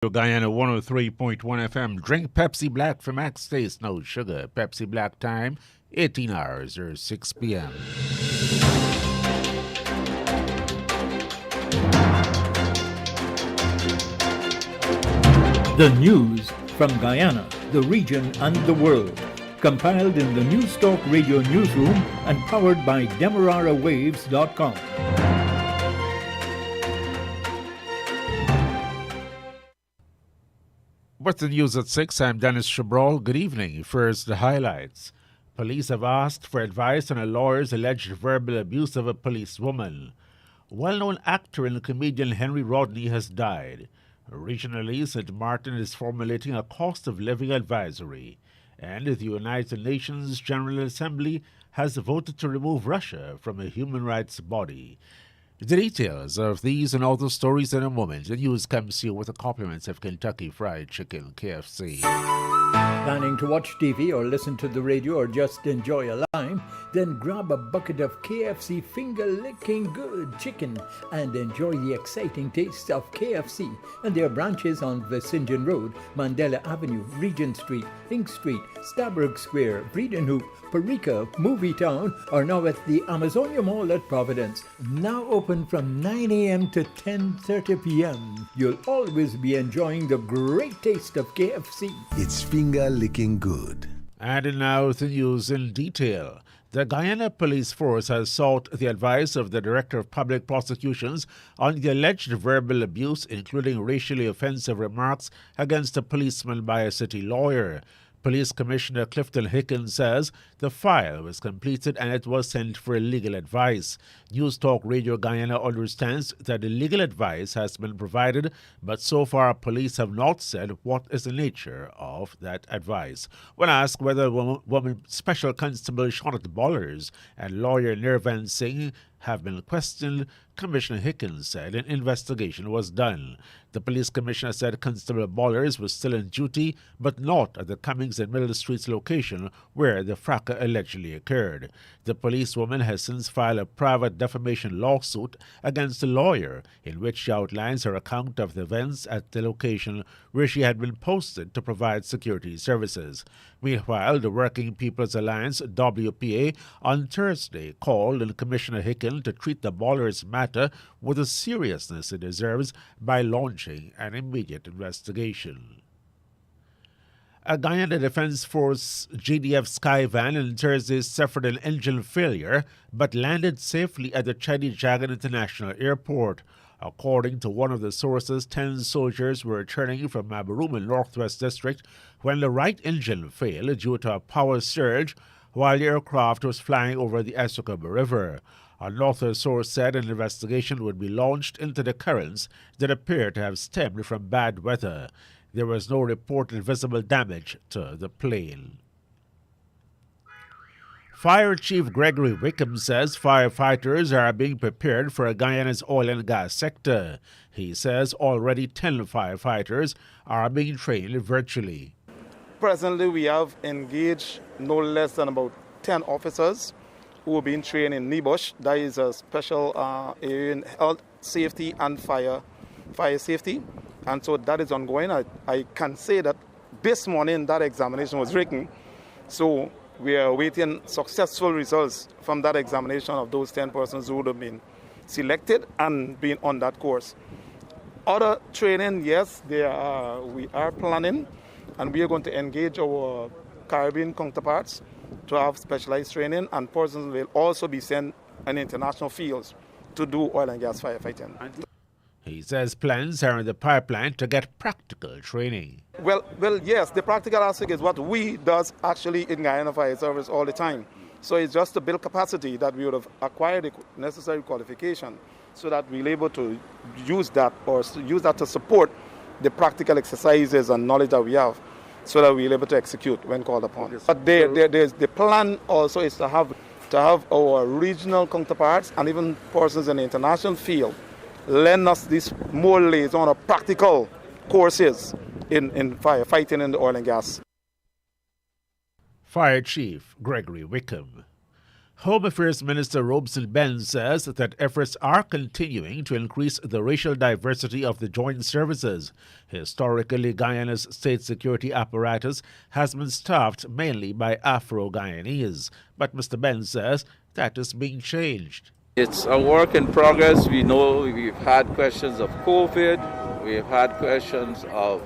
Radio Guyana 103.1 FM. Drink Pepsi Black for max taste, no sugar. Pepsi Black time, 18 hours or 6 p.m. The news from Guyana, the region, and the world. Compiled in the News Talk Radio newsroom and powered by DemeraraWaves.com. What's the news at 6? I'm Dennis Chabrol. Good evening. First, the highlights. Police have asked for advice on a lawyer's alleged verbal abuse of a policewoman. Well-known actor and comedian Henry Rodney has died. Regionally, St. Martin is formulating a cost of living advisory. And the United Nations General Assembly has voted to remove Russia from a human rights body. The details of these and other stories in a moment. The news comes to you with the compliments of Kentucky Fried Chicken, KFC. Planning to watch TV or listen to the radio or just enjoy a lime? Then grab a bucket of KFC finger-licking good chicken and enjoy the exciting taste of KFC and their branches on Vicindian Road, Mandela Avenue, Regent Street, Ink Street, Staburg Square, Breedenhoop, Parika, Movie Town, are now at the Amazonia Mall at Providence. Now open from 9 a.m. to 10:30 p.m. You'll always be enjoying the great taste of KFC. It's finger-licking good. And now the news in detail. The Guyana Police Force has sought the advice of the Director of Public Prosecutions on the alleged verbal abuse, including racially offensive remarks against a policeman by a city lawyer. Police Commissioner Clifton Hickens says the file was completed and it was sent for legal advice. News Talk Radio Guyana understands that the legal advice has been provided, but so far police have not said what is the nature of that advice. When asked whether woman Special Constable Shonat Bollers and lawyer Nirvan Singh have been questioned, Commissioner Hickens said an investigation was done. The police commissioner said Constable Bollers was still on duty, but not at the Cummings and Middle Streets location where the fracas allegedly occurred. The policewoman has since filed a private defamation lawsuit against the lawyer, in which she outlines her account of the events at the location where she had been posted to provide security services. Meanwhile, the Working People's Alliance, WPA, on Thursday called on Commissioner Hickens to treat the Bollers matter with the seriousness it deserves by launching an immediate investigation. A Guyana Defense Force GDF Skyvan on Thursday suffered an engine failure but landed safely at the Chadi Jagan International Airport. According to one of the sources, 10 soldiers were returning from Mabaruma Northwest District when the right engine failed due to a power surge while the aircraft was flying over the Essequibo River. Another source said an investigation would be launched into the currents that appear to have stemmed from bad weather. There was no reported visible damage to the plane. Fire Chief Gregory Wickham says firefighters are being prepared for Guyana's oil and gas sector. He says already 10 firefighters are being trained virtually. Presently, we have engaged no less than about 10 officers who are being trained in NIBUSH. That is a special area in health safety and fire safety. And so that is ongoing. I can say that this morning that examination was written. So we are awaiting successful results from that examination of those 10 persons who would have been selected and been on that course. Other training, yes, we are planning, and we are going to engage our Caribbean counterparts to have specialized training, and persons will also be sent in international fields to do oil and gas firefighting. He says plans are in the pipeline to get practical training. Well, yes, the practical aspect is what we does actually in Guyana Fire Service all the time. So it's just to build capacity that we would have acquired the necessary qualification so that we're able to use that to support the practical exercises and knowledge that we have so that we're able to execute when called upon. But there's the plan also is to have our regional counterparts and even persons in the international field lend us these more liaison or practical courses in firefighting in the oil and gas. Fire Chief Gregory Wickham. Home Affairs Minister Robeson Ben says that efforts are continuing to increase the racial diversity of the joint services. Historically, Guyana's state security apparatus has been staffed mainly by Afro-Guyanese, but Mr. Ben says that is being changed. It's a work in progress. We know we've had questions of COVID, we've had questions of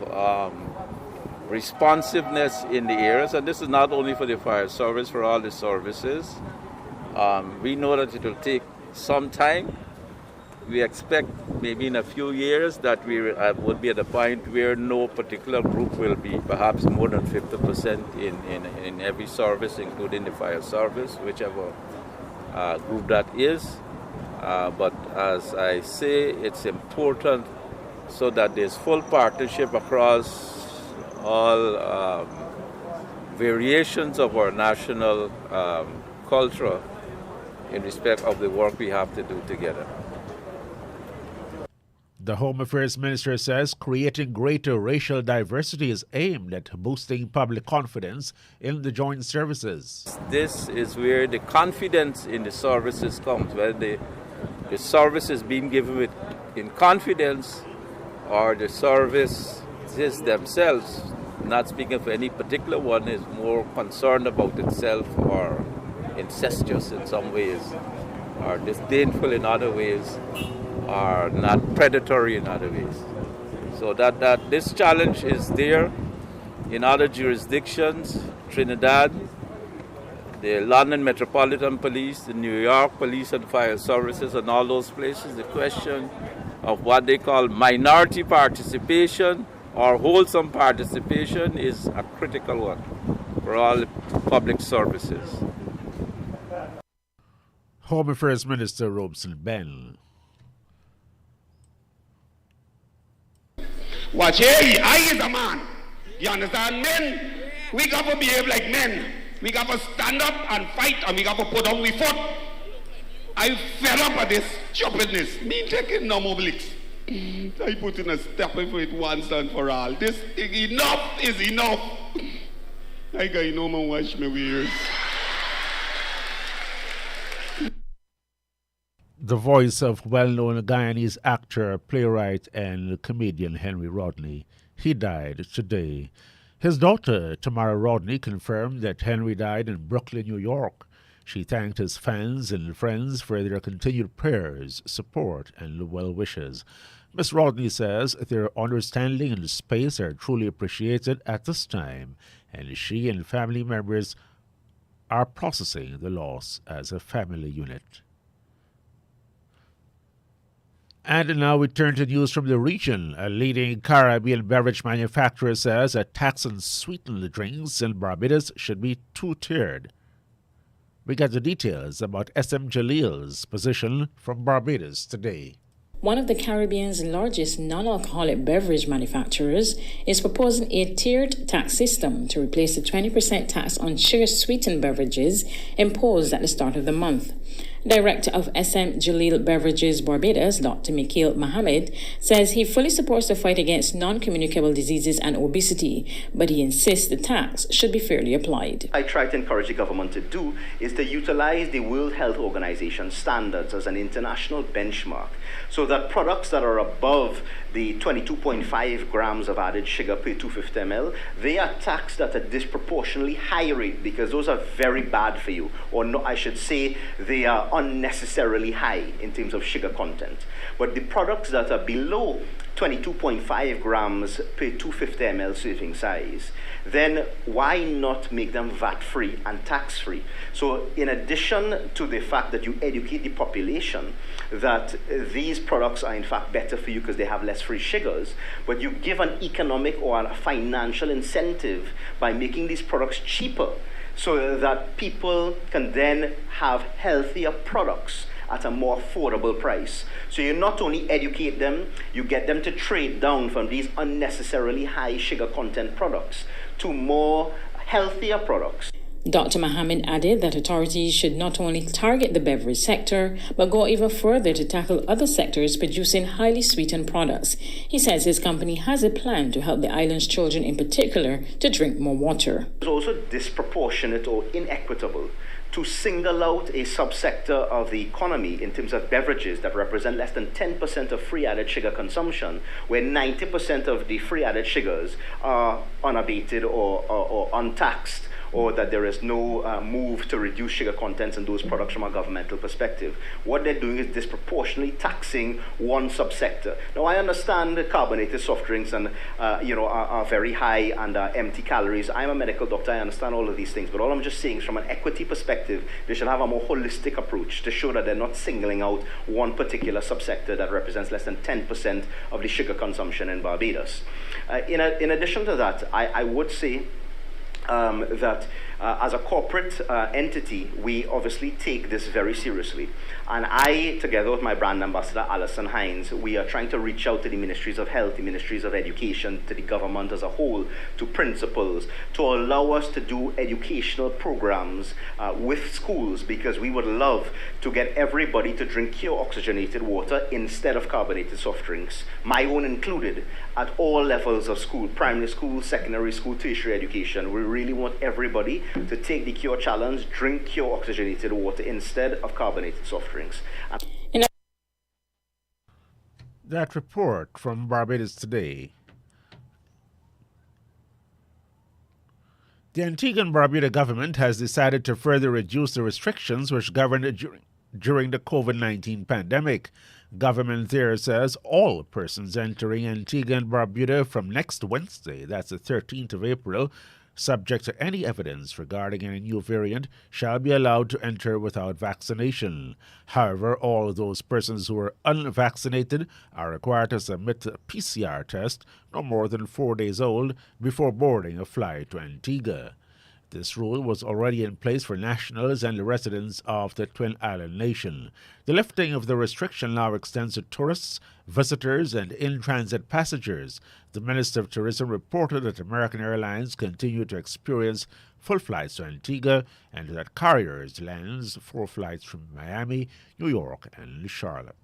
responsiveness in the areas, and this is not only for the fire service, for all the services. We know that it will take some time. We expect maybe in a few years that we would be at a point where no particular group will be perhaps more than 50% in every service, including the fire service, whichever group that is. But as I say, it's important so that there's full partnership across all variations of our national culture in respect of the work we have to do together. The Home Affairs Minister says creating greater racial diversity is aimed at boosting public confidence in the joint services. This is where the confidence in the services comes, where the service is being given in confidence, or the services themselves, not speaking for any particular one, is more concerned about itself or incestuous in some ways, or disdainful in other ways, or not predatory in other ways. So that this challenge is there in other jurisdictions, Trinidad, the London Metropolitan Police, the New York Police and Fire Services, and all those places. The question of what they call minority participation or wholesome participation is a critical one for all public services. Home Affairs Minister Robeson Ben. Watch here, I is a man. You understand? Men, we got to behave like men. We got to stand up and fight, and we got to put on we foot. I fed up at this stupidness. Me taking no more blicks. I put in a step for it once and for all. This enough is enough. I got no more wash my ears. The voice of well-known Guyanese actor, playwright, and comedian Henry Rodney. He died today. His daughter, Tamara Rodney, confirmed that Henry died in Brooklyn, New York. She thanked his fans and friends for their continued prayers, support, and well wishes. Ms. Rodney says their understanding and space are truly appreciated at this time, and she and family members are processing the loss as a family unit. And now we turn to news from the region. A leading Caribbean beverage manufacturer says a tax on sweetened drinks in Barbados should be two-tiered. We got the details about SM Jalil's position from Barbados today. One of the Caribbean's largest non-alcoholic beverage manufacturers is proposing a tiered tax system to replace the 20% tax on sugar-sweetened beverages imposed at the start of the month. Director of SM Jalil Beverages Barbados, Dr. Mikhail Mohammed, says he fully supports the fight against non-communicable diseases and obesity, but he insists the tax should be fairly applied. I try to encourage the government to do is to utilize the World Health Organization standards as an international benchmark, so that products that are above the 22.5 grams of added sugar per 250 ml, they are taxed at a disproportionately high rate because those are very bad for you, or no, I should say they are unnecessarily high in terms of sugar content. But the products that are below 22.5 grams per 250 ml serving size, then why not make them VAT-free and tax-free? So in addition to the fact that you educate the population that these products are in fact better for you because they have less free sugars, but you give an economic or a financial incentive by making these products cheaper, so that people can then have healthier products at a more affordable price. So you not only educate them, you get them to trade down from these unnecessarily high sugar content products to more healthier products. Dr. Mohammed added that authorities should not only target the beverage sector, but go even further to tackle other sectors producing highly sweetened products. He says his company has a plan to help the island's children in particular to drink more water. It's also disproportionate or inequitable to single out a subsector of the economy in terms of beverages that represent less than 10% of free added sugar consumption, where 90% of the free added sugars are unabated or untaxed, or that there is no move to reduce sugar contents in those products from a governmental perspective. What they're doing is disproportionately taxing one subsector. Now, I understand that carbonated soft drinks and are very high and empty calories. I'm a medical doctor, I understand all of these things, but all I'm just saying is from an equity perspective, they should have a more holistic approach to show that they're not singling out one particular subsector that represents less than 10% of the sugar consumption in Barbados. In addition to that, I would say that as a corporate entity, we obviously take this very seriously. And I, together with my brand ambassador, Alison Hines, we are trying to reach out to the Ministries of Health, the Ministries of Education, to the government as a whole, to principals, to allow us to do educational programs with schools, because we would love to get everybody to drink pure oxygenated water instead of carbonated soft drinks, my own included, at all levels of school, primary school, secondary school, tertiary education. We really want everybody to take the Cure Challenge, drink pure oxygenated water instead of carbonated soft drinks. That report from Barbados Today. The Antigua and Barbuda government has decided to further reduce the restrictions which governed during the COVID-19 pandemic. Government there says all persons entering Antigua and Barbuda from next Wednesday, that's the 13th of April, subject to any evidence regarding any new variant, shall be allowed to enter without vaccination. However, all those persons who are unvaccinated are required to submit a PCR test no more than 4 days old before boarding a flight to Antigua. This rule was already in place for nationals and the residents of the Twin Island nation. The lifting of the restriction now extends to tourists, visitors, and in-transit passengers. The Minister of Tourism reported that American Airlines continue to experience full flights to Antigua and that carriers lands 4 flights from Miami, New York, and Charlotte.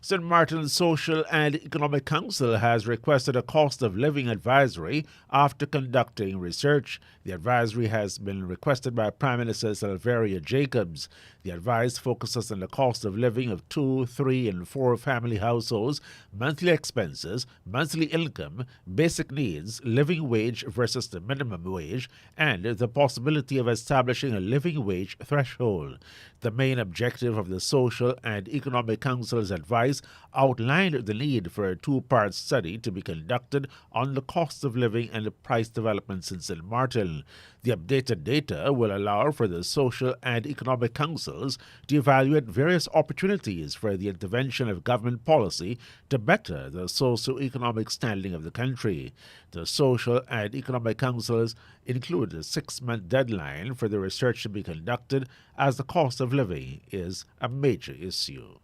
St. Martin's Social and Economic Council has requested a cost of living advisory after conducting research. The advisory has been requested by Prime Minister Salveria Jacobs. The advice focuses on the cost of living of 2, 3, and 4 family households, monthly expenses, monthly income, basic needs, living wage versus the minimum wage, and the possibility of establishing a living wage threshold. The main objective of the Social and Economic Council's advice outlined the need for a 2-part study to be conducted on the cost of living and the price developments in St. Martin. The updated data will allow for the Social and Economic Councils to evaluate various opportunities for the intervention of government policy to better the socio-economic standing of the country. The Social and Economic Councils include a 6-month deadline for the research to be conducted, as the cost of living is a major issue.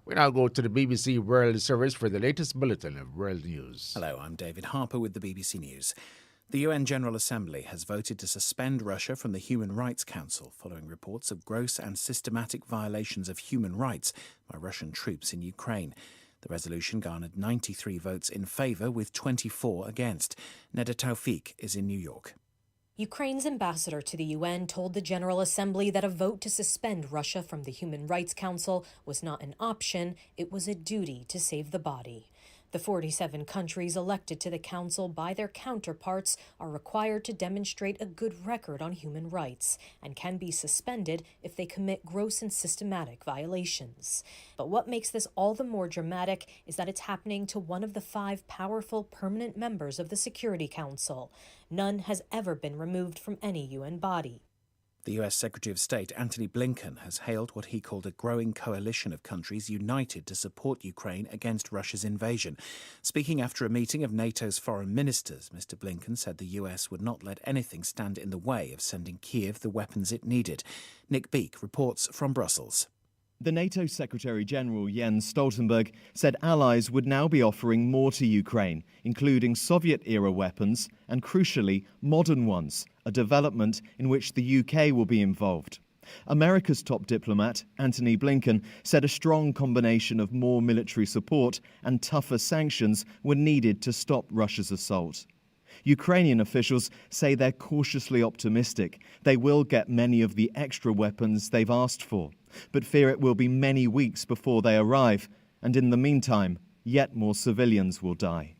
We now go to the BBC World Service for the latest bulletin of world news. Hello, I'm David Harper with the BBC News. The UN General Assembly has voted to suspend Russia from the Human Rights Council following reports of gross and systematic violations of human rights by Russian troops in Ukraine. The resolution garnered 93 votes in favour with 24 against. Neda Taufik is in New York. Ukraine's ambassador to the UN told the General Assembly that a vote to suspend Russia from the Human Rights Council was not an option, it was a duty to save the body. The 47 countries elected to the Council by their counterparts are required to demonstrate a good record on human rights and can be suspended if they commit gross and systematic violations. But what makes this all the more dramatic is that it's happening to one of the 5 powerful permanent members of the Security Council. None has ever been removed from any UN body. The US Secretary of State Antony Blinken has hailed what he called a growing coalition of countries united to support Ukraine against Russia's invasion. Speaking after a meeting of NATO's foreign ministers, Mr. Blinken said the US would not let anything stand in the way of sending Kyiv the weapons it needed. Nick Beek reports from Brussels. The NATO Secretary-General Jens Stoltenberg said allies would now be offering more to Ukraine, including Soviet-era weapons and, crucially, modern ones, a development in which the UK will be involved. America's top diplomat, Antony Blinken, said a strong combination of more military support and tougher sanctions were needed to stop Russia's assault. Ukrainian officials say they're cautiously optimistic. They will get many of the extra weapons they've asked for, but fear it will be many weeks before they arrive, and in the meantime, yet more civilians will die.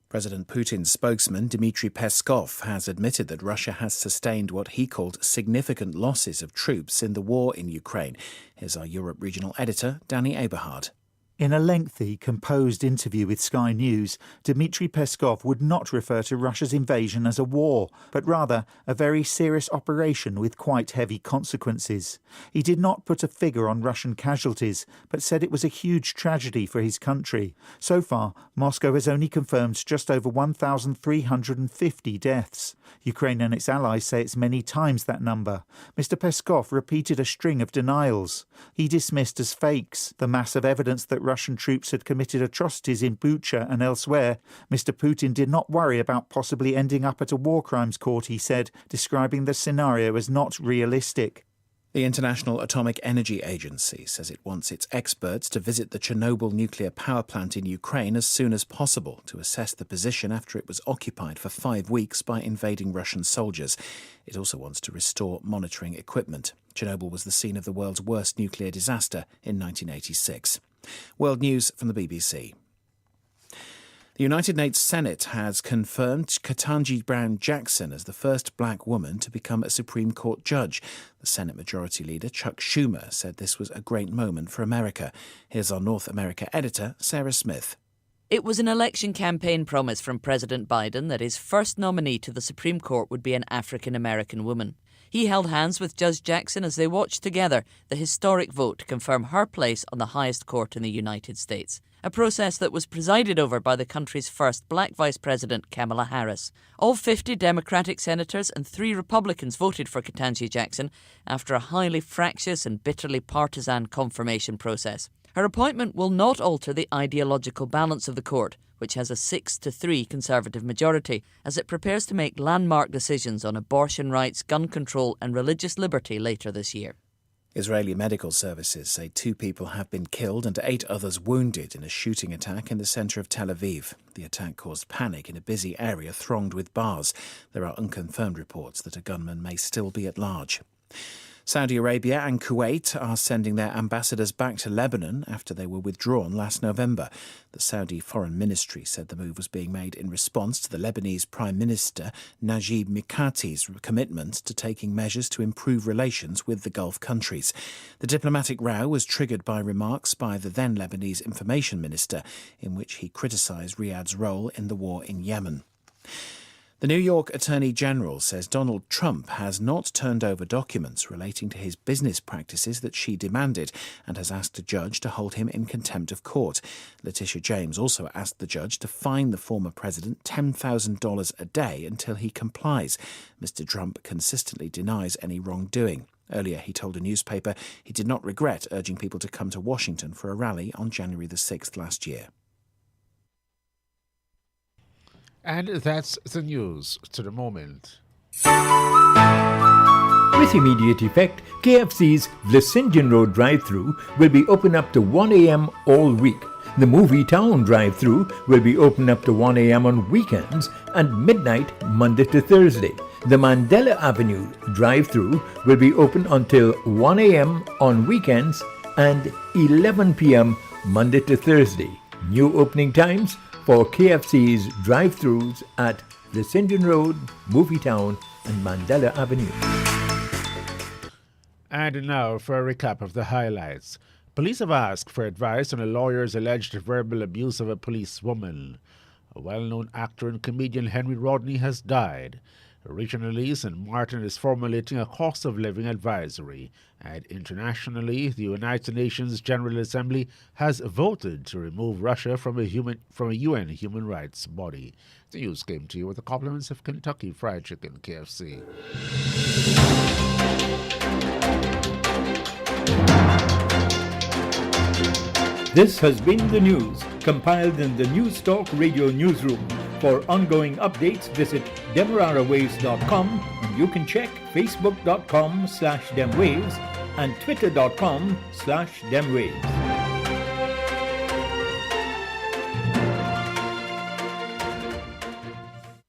President Putin's spokesman, Dmitry Peskov, has admitted that Russia has sustained what he called significant losses of troops in the war in Ukraine. Here's our Europe regional editor, Danny Eberhard. In a lengthy, composed interview with Sky News, Dmitry Peskov would not refer to Russia's invasion as a war, but rather a very serious operation with quite heavy consequences. He did not put a figure on Russian casualties, but said it was a huge tragedy for his country. So far, Moscow has only confirmed just over 1,350 deaths. Ukraine and its allies say it's many times that number. Mr. Peskov repeated a string of denials. He dismissed as fakes the massive evidence that Russian troops had committed atrocities in Bucha and elsewhere. Mr. Putin did not worry about possibly ending up at a war crimes court, he said, describing the scenario as not realistic. The International Atomic Energy Agency says it wants its experts to visit the Chernobyl nuclear power plant in Ukraine as soon as possible to assess the position after it was occupied for 5 weeks by invading Russian soldiers. It also wants to restore monitoring equipment. Chernobyl was the scene of the world's worst nuclear disaster in 1986. World News from the BBC. The United Nations Senate has confirmed Ketanji Brown Jackson as the first black woman to become a Supreme Court judge. The Senate Majority Leader, Chuck Schumer, said this was a great moment for America. Here's our North America editor, Sarah Smith. It was an election campaign promise from President Biden that his first nominee to the Supreme Court would be an African-American woman. He held hands with Judge Jackson as they watched together the historic vote to confirm her place on the highest court in the United States, a process that was presided over by the country's first black Vice President, Kamala Harris. All 50 Democratic senators and 3 Republicans voted for Ketanji Jackson after a highly fractious and bitterly partisan confirmation process. Her appointment will not alter the ideological balance of the court, which has a 6-3 Conservative majority, as it prepares to make landmark decisions on abortion rights, gun control and religious liberty later this year. Israeli medical services say 2 people have been killed and 8 others wounded in a shooting attack in the centre of Tel Aviv. The attack caused panic in a busy area thronged with bars. There are unconfirmed reports that a gunman may still be at large. Saudi Arabia and Kuwait are sending their ambassadors back to Lebanon after they were withdrawn last November. The Saudi Foreign Ministry said the move was being made in response to the Lebanese Prime Minister Najib Mikati's commitment to taking measures to improve relations with the Gulf countries. The diplomatic row was triggered by remarks by the then Lebanese Information Minister, in which he criticised Riyadh's role in the war in Yemen. The New York Attorney General says Donald Trump has not turned over documents relating to his business practices that she demanded and has asked a judge to hold him in contempt of court. Letitia James also asked the judge to fine the former president $10,000 a day until he complies. Mr. Trump consistently denies any wrongdoing. Earlier, he told a newspaper he did not regret urging people to come to Washington for a rally on January the 6th last year. And that's the news to the moment. With immediate effect, KFC's The St. John Road drive-thru will be open up to 1 a.m. all week. The Movie Town drive-thru will be open up to 1 a.m. on weekends and midnight Monday to Thursday. The Mandela Avenue drive-thru will be open until 1 a.m. on weekends and 11 p.m. Monday to Thursday. New opening times for KFC's drive-thrus at the St. John Road, Movie Town and Mandela Avenue. And now for a recap of the highlights. Police have asked for advice on a lawyer's alleged verbal abuse of a policewoman. A well-known actor and comedian, Henry Rodney, has died. Regionally, St. Martin is formulating a cost of living advisory, and internationally, the United Nations General Assembly has voted to remove Russia from a UN human rights body. The news came to you with the compliments of Kentucky Fried Chicken, KFC. This has been the news, compiled in the News Talk Radio newsroom. For ongoing updates, visit demerarawaves.com and you can check facebook.com/demwaves and twitter.com/demwaves.